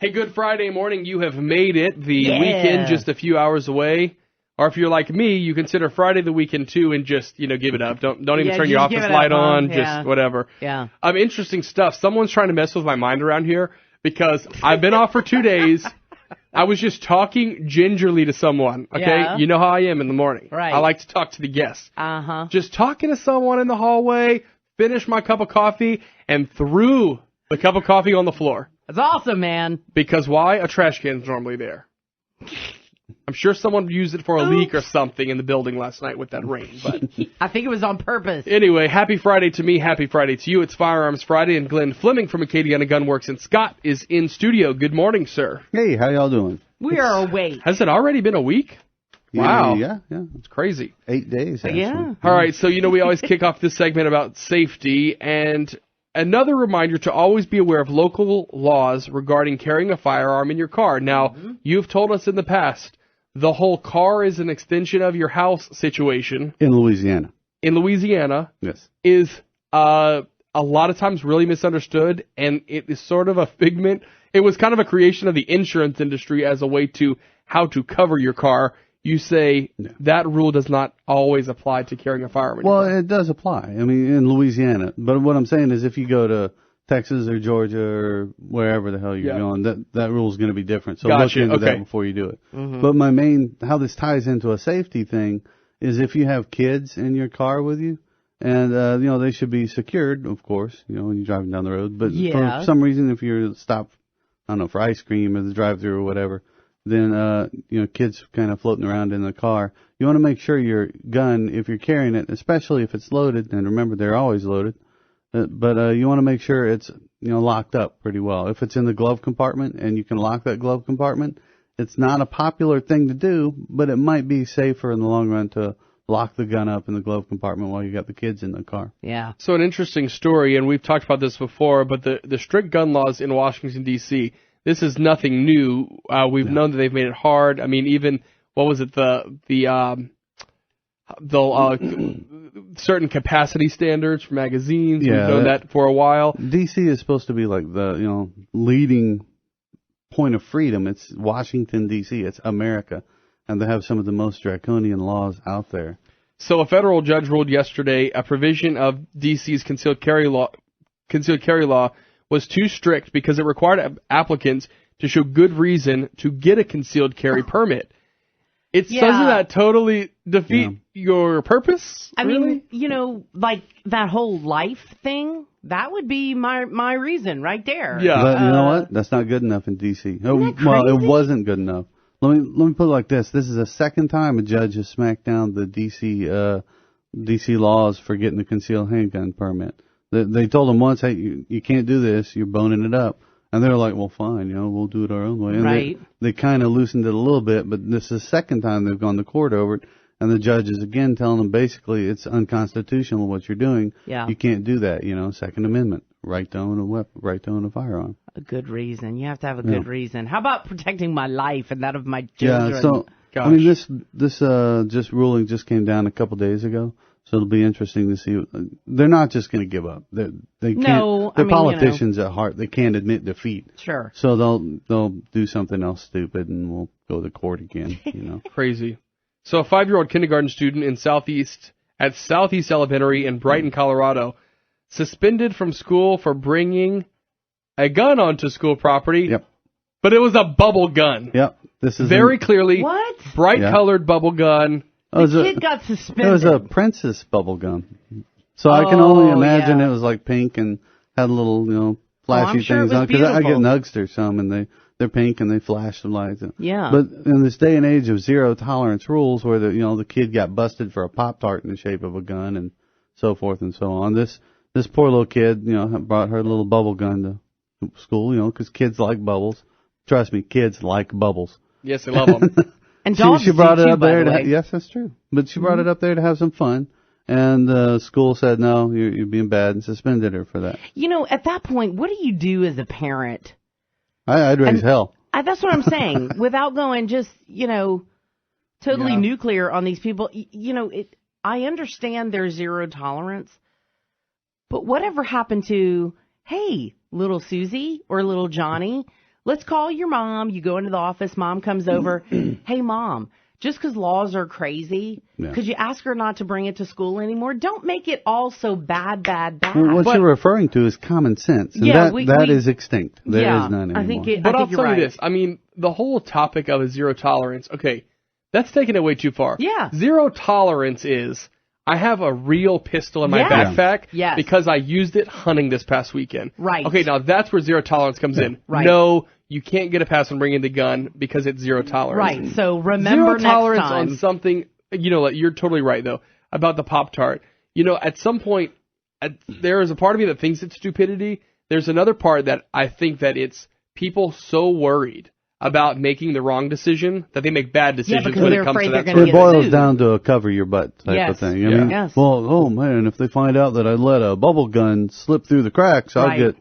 Hey, good Friday morning. You have made it. The weekend just a few hours away. Or if you're like me, you consider Friday the weekend too and just, give it up. Don't even turn your office light on. Just whatever. Yeah. Interesting stuff. Someone's trying to mess with my mind around here because I've been off for 2 days. I was just talking gingerly to someone, okay? Yeah. You know how I am in the morning. Right. I like to talk to the guests. Uh-huh. Just talking to someone in the hallway, finished my cup of coffee, and threw the cup of coffee on the floor. That's awesome, man. Because why? A trash can's normally there. I'm sure someone used it for a leak or something in the building last night with that rain. But I think it was on purpose. Anyway, happy Friday to me, happy Friday to you. It's Firearms Friday, and Glen Fleming from Acadiana Gunworks in Scott is in studio. Good morning, sir. Hey, how y'all doing? We are awake. Has it already been a week? Wow. Yeah. It's crazy. 8 days, actually. Yeah. All right, so we always kick off this segment about safety, and another reminder to always be aware of local laws regarding carrying a firearm in your car. Now, you've told us in the past, the whole car is an extension of your house situation. In Louisiana. In Louisiana. Yes. Is a lot of times really misunderstood, and it is sort of a figment. It was kind of a creation of the insurance industry as a way to how to cover your car. You say that rule does not always apply to carrying a firearm in your car. Well, it does apply. I mean, in Louisiana. But what I'm saying is if you go to Texas or Georgia or wherever the hell you're going, that rule is going to be different. So look into that before you do it. Mm-hmm. But how this ties into a safety thing is if you have kids in your car with you, and, they should be secured, of course, when you're driving down the road. But for some reason, if you're stopped, I don't know, for ice cream or the drive-thru or whatever, then, kids kind of floating around in the car, you want to make sure your gun, if you're carrying it, especially if it's loaded, and remember, they're always loaded, but you want to make sure it's, locked up pretty well. If it's in the glove compartment and you can lock that glove compartment, it's not a popular thing to do, but it might be safer in the long run to lock the gun up in the glove compartment while you got the kids in the car. Yeah. So an interesting story, and we've talked about this before, but the strict gun laws in Washington, D.C., this is nothing new. We've known that they've made it hard. I mean, even, what was it, the certain capacity standards for magazines. Yeah, we've known that for a while. D.C. is supposed to be like the, leading point of freedom. It's Washington, D.C. It's America. And they have some of the most draconian laws out there. So a federal judge ruled yesterday a provision of D.C.'s concealed carry law was too strict because it required applicants to show good reason to get a concealed carry permit. Doesn't that totally defeat your purpose? I mean, like that whole life thing, that would be my reason right there. Yeah. But you know what? That's not good enough in D.C. Well, it wasn't good enough. Let me put it like this. This is the second time a judge has smacked down the D.C. laws for getting the concealed handgun permit. They told them once, hey, you can't do this. You're boning it up. And they're like, well, fine, we'll do it our own way. And they kind of loosened it a little bit, but this is the second time they've gone to court over it. And the judge is again telling them basically it's unconstitutional what you're doing. Yeah. You can't do that, Second Amendment, right to own a weapon, right to own a firearm. A good reason. You have to have a good reason. How about protecting my life and that of my children? Yeah, so, Gosh. I mean, this just ruling just came down a couple days ago. So it'll be interesting to see. They're not just going to give up. They can't. They're politicians at heart. They can't admit defeat. Sure. So they'll do something else stupid, and we'll go to court again. Crazy. So a 5-year-old kindergarten student at Southeast Elementary in Brighton, Colorado, suspended from school for bringing a gun onto school property. Yep. But it was a bubble gun. Yep. This is very clearly what? Bright-colored bubble gun. The kid got suspended. It was a princess bubble gun. So I can only imagine it was like pink and had little, flashy things on. Because I get Nugster some, and they're pink and they flash the lights. Yeah. But in this day and age of zero tolerance rules, where the kid got busted for a Pop-Tart in the shape of a gun and so forth and so on, this poor little kid, brought her little bubble gun to school, because kids like bubbles. Trust me, kids like bubbles. Yes, they love them. And dogs she brought do it too, up by there. the way. Yes, that's true. But she brought it up there to have some fun, and the school said no, you're being bad, and suspended her for that. At that point, what do you do as a parent? I'd raise hell. That's what I'm saying. Without going just totally nuclear on these people. I understand there's zero tolerance, but whatever happened to, hey, little Susie or little Johnny, let's call your mom. You go into the office. Mom comes over. Hey, Mom, just because laws are crazy, could you ask her not to bring it to school anymore? Don't make it all so bad. Well, what you're referring to is common sense, and that is extinct. There is none anymore. But I'll tell you this. I mean, the whole topic of a zero tolerance, okay, that's taking it way too far. Yeah. Zero tolerance is, I have a real pistol in my backpack because I used it hunting this past weekend. Right. Okay, now that's where zero tolerance comes in. Right. No, you can't get a pass on bringing the gun because it's zero tolerance. Right, so remember zero tolerance next time. on something, you're totally right, though, about the Pop-Tart. At some point, there is a part of me that thinks it's stupidity. There's another part that I think that it's people so worried about making the wrong decision that they make bad decisions when it comes to that. It boils down to a cover your butt type of thing. I mean, well, oh man, if they find out that I let a bubble gun slip through the cracks, I'll get,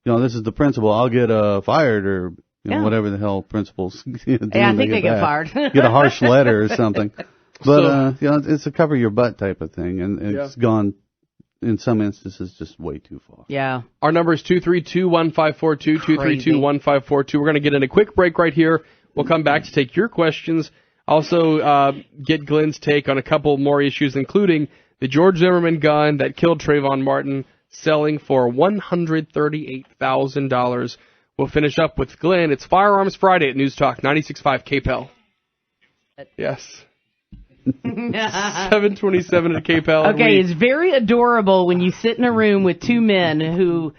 this is the principal, I'll get fired or whatever the hell principals do. I think they get fired. Get a harsh letter or something. But, it's a cover your butt type of thing, and it's gone, in some instances, just way too far. Yeah. Our number is 232-1542, 232-1542. We're going to get in a quick break right here. We'll come back to take your questions. Also, get Glenn's take on a couple more issues, including the George Zimmerman gun that killed Trayvon Martin, selling for $138,000. We'll finish up with Glenn. It's Firearms Friday at News Talk 96.5 KPEL. Yes. 727 at KPEL. Okay, it's very adorable when you sit in a room with two men who,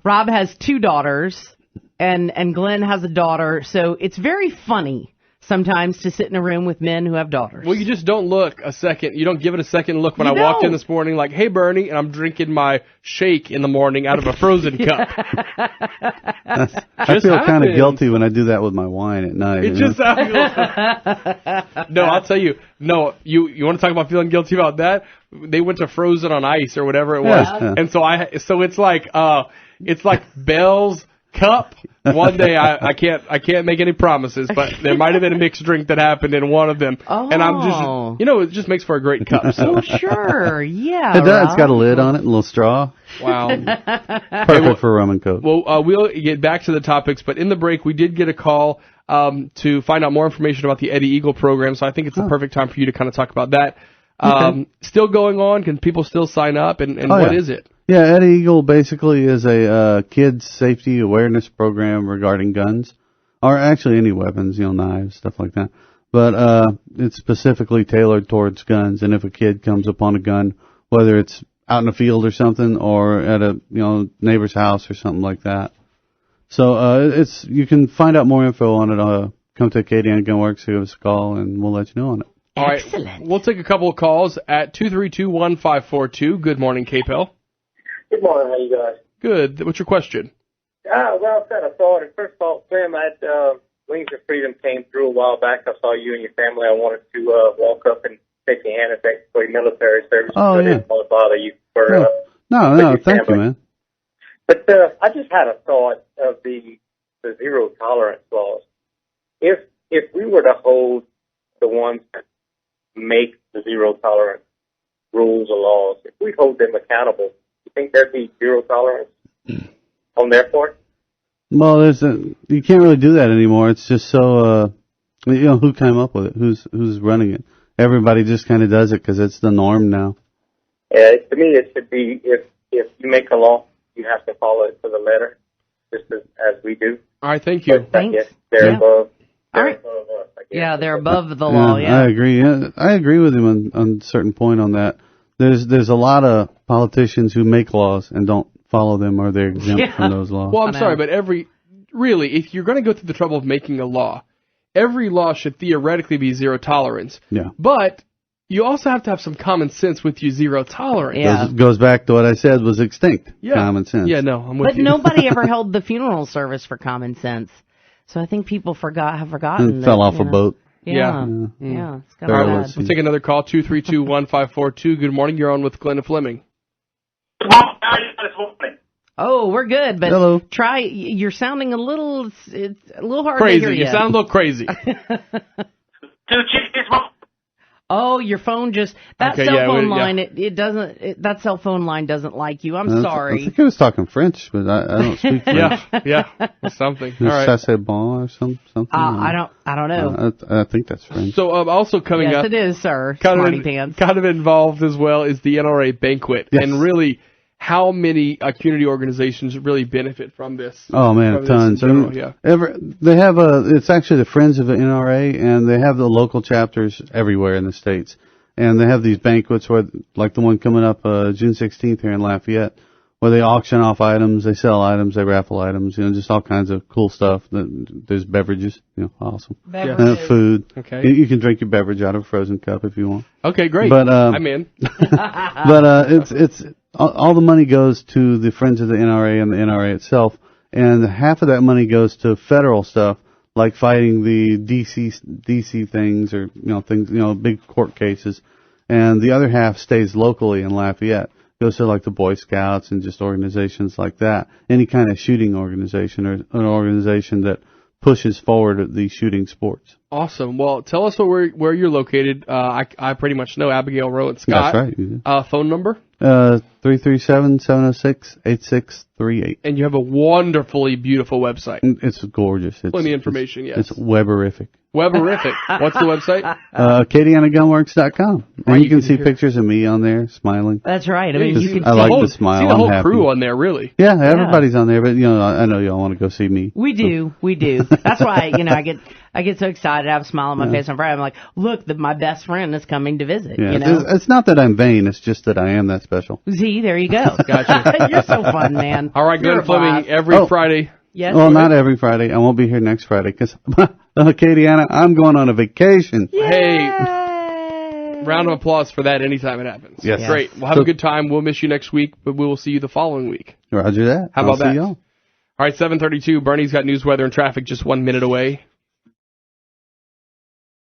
Rob has two daughters and Glenn has a daughter, so it's very funny sometimes to sit in a room with men who have daughters. Well, you just don't look a second. You don't give it a second look. When I walked in this morning, like, hey, Bernie, and I'm drinking my shake in the morning out of a frozen cup. I feel kind of guilty when I do that with my wine at night. It just happens. No, I'll tell you. No, you want to talk about feeling guilty about that? They went to Frozen on Ice or whatever it was, and so it's like Bell's cup. One day I can't make any promises, but there might have been a mixed drink that happened in one of them, and I'm just it just makes for a great cup. So sure, yeah. It does. It's got a lid on it, a little straw. Wow, perfect for rum and coke. Well, we'll get back to the topics, but in the break we did get a call to find out more information about the Eddie Eagle program. So I think it's the perfect time for you to kind of talk about that. Still going on? Can people still sign up? And what is it? Yeah, Eddie Eagle basically is a kids safety awareness program regarding guns, or actually any weapons, knives, stuff like that. But it's specifically tailored towards guns, and if a kid comes upon a gun, whether it's out in a field or something, or at a neighbor's house or something like that. So you can find out more info on it. Come to Acadiana Gunworks, give us a call, and we'll let you know on it. All right, we'll take a couple of calls at 232-1542. Good morning, KPEL. Good morning. How you guys? Good. What's your question? Well, I've got a thought. And first of all, Clem, Wings of Freedom came through a while back. I saw you and your family. I wanted to walk up and take your hand and thank you for your military service. Oh, I didn't want to bother you for No, thank you, man. But I just had a thought of the zero tolerance laws. If we were to hold the ones that make the zero tolerance rules or laws, if we hold them accountable, you think there'd be zero tolerance on their part? Well, you can't really do that anymore. It's just so, who came up with it? Who's running it? Everybody just kind of does it because it's the norm now. Yeah, to me it should be, if you make a law, you have to follow it to the letter, just as we do. All right, thank you. But I guess they're above. They're above us, I guess. Yeah, they're above the law, I agree. Yeah, I agree with him on a certain point on that. There's a lot of politicians who make laws and don't follow them, or they're exempt from those laws. Well, I'm sorry, but if you're going to go through the trouble of making a law, every law should theoretically be zero tolerance. Yeah. But you also have to have some common sense with your zero tolerance. Yeah. Goes back to what I said was extinct. Yeah. Common sense. Yeah, no, I'm with you. But nobody ever held the funeral service for common sense. So I think people have forgotten. And fell off a boat. Yeah. It's kind of bad. We'll take another call, 232-1542. Good morning. You're on with Glen Fleming. Oh, we're good, but hello. Try. You're sounding a little. It's a little hard crazy. to hear you. You sound a little crazy. 2 cheese. Oh, your phone just that cell phone line. It doesn't. That cell phone line doesn't like you. I'm sorry. I think he was talking French, but I don't speak French. Something. All right. Ça c'est bon or something. I don't know. I think that's French. So also coming up, yes, it is, sir. Kind of involved as well is the NRA banquet, and really how many community organizations really benefit from this. Oh man, tons. General, they have it's actually the Friends of the NRA, and they have the local chapters everywhere in the states. And they have these banquets where, like the one coming up June 16th here in Lafayette, where they auction off items, they sell items, they raffle items, just all kinds of cool stuff. There's beverages, awesome. Food. Okay. You can drink your beverage out of a frozen cup if you want. Okay, great. But I'm in. But it's all the money goes to the Friends of the NRA and the NRA itself, and half of that money goes to federal stuff like fighting the DC things or things, big court cases, and the other half stays locally in Lafayette. Goes to like the Boy Scouts and just organizations like that. Any kind of shooting organization or an organization that pushes forward the shooting sports. Awesome. Well, tell us where you're located. I pretty much know Abigail Rowe and Scott. That's right. Phone number? 337-706-8638. And you have a wonderfully beautiful website. It's gorgeous. Plenty of information, yes. It's Weberific. Weberific. What's the website? KadianaGunworks.com. And you can see pictures of me on there smiling. That's right. I mean, you can I like to smile. See the whole I'm crew on there, really. Yeah, everybody's on there, but I know y'all want to go see me. We do. That's why I get so excited. I have a smile on my face on Friday. I'm like, look, my best friend is coming to visit. Yeah. It's not that I'm vain. It's just that I am that special. See, there you go. Gotcha. You're so fun, man. All right, Glen Fleming, every Friday. Yes. Well, not every Friday. I won't be here next Friday because, Kadiana, I'm going on a vacation. Yay! Hey, round of applause for that anytime it happens. Yes. Great. We'll have a good time. We'll miss you next week, but we will see you the following week. Roger that. How about that? See y'all. All right, 7:32. Bernie's got news, weather, and traffic just 1 minute away.